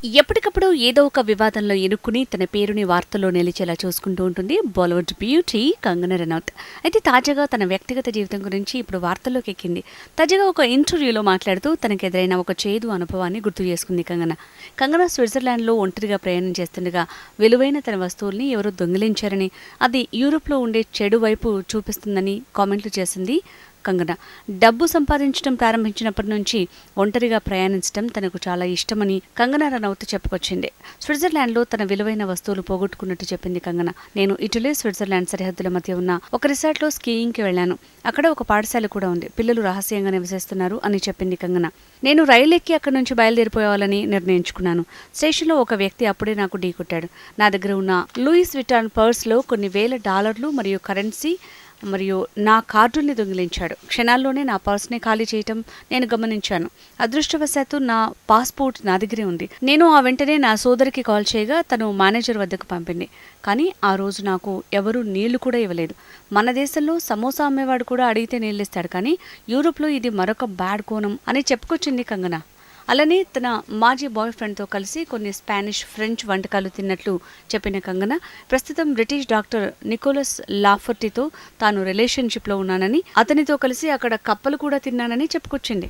ఎప్పటికప్పుడు ఏదో ఒక వివాదంలో ఇరుక్కుని తన పేరుని వార్తల్లో నిలిచేలా చూసుకుంటూ ఉంటుంది బాలీవుడ్ బ్యూటీ కంగనా రనౌత్. అయితే తాజాగా తన వ్యక్తిగత జీవితం గురించి ఇప్పుడు వార్తల్లోకి ఎక్కింది. తాజాగా ఒక ఇంటర్వ్యూలో మాట్లాడుతూ తనకు ఎదురైన ఒక చేదు అనుభవాన్ని గుర్తు చేసుకుంది కంగనా. కంగనా స్విట్జర్లాండ్లో ఒంటరిగా ప్రయాణం చేస్తుండగా విలువైన తన వస్తువుల్ని ఎవరో దొంగిలించారని, అది యూరోప్లో ఉండే చెడు వైపు చూపిస్తుందని కామెంట్లు చేసింది కంగనా. డబ్బు సంపాదించడం ప్రారంభించినప్పటి నుంచి ఒంటరిగా ప్రయాణించడం తనకు చాలా ఇష్టమని కంగనా రనౌత్ చెప్పుకొచ్చింది. స్విట్జర్లాండ్లో తన విలువైన వస్తువులు పోగొట్టుకున్నట్టు చెప్పింది కంగనా. నేను ఇటలీ స్విట్జర్లాండ్ సరిహద్దుల మధ్య ఉన్న ఒక రిసార్ట్లో స్కీయింగ్కి వెళ్లాను. అక్కడ ఒక పాఠశాల కూడా ఉంది. పిల్లలు రహస్యంగా నివసిస్తున్నారు అని చెప్పింది కంగనా. నేను రైలు ఎక్కి అక్కడి నుంచి బయలుదేరిపోవాలని నిర్ణయించుకున్నాను. స్టేషన్లో ఒక వ్యక్తి అప్పుడే నాకు ఢీకొట్టాడు. నా దగ్గర ఉన్న లూయిస్ విటాన్ పర్స్లో కొన్ని వేల డాలర్లు మరియు కరెన్సీ మరియు నా కార్డుల్ని దొంగిలించాడు. క్షణాల్లోనే నా పర్స్ని ఖాళీ చేయటం నేను గమనించాను. అదృష్టవశాత్తు నా పాస్పోర్ట్ నా దగ్గరే ఉంది. నేను ఆ వెంటనే నా సోదరికి కాల్ చేయగా తను మేనేజర్ వద్దకు పంపింది. కానీ ఆ రోజు నాకు ఎవరూ నీళ్లు కూడా ఇవ్వలేదు. మన దేశంలో సమోసా అమ్మేవాడు కూడా అడిగితే నీళ్ళిస్తాడు, కానీ యూరోప్లో ఇది మరొక బ్యాడ్ కోణం అని చెప్పుకొచ్చింది కంగనా. అలానే తన మాజీ బాయ్ ఫ్రెండ్తో కలిసి కొన్ని స్పానిష్, ఫ్రెంచ్ వంటకాలు తిన్నట్లు చెప్పిన కంగనా ప్రస్తుతం బ్రిటిష్ డాక్టర్ నికోలస్ లాఫర్టీతో తాను రిలేషన్షిప్లో ఉన్నానని, అతనితో కలిసి అక్కడ కప్పలు కూడా తిన్నానని చెప్పుకొచ్చింది.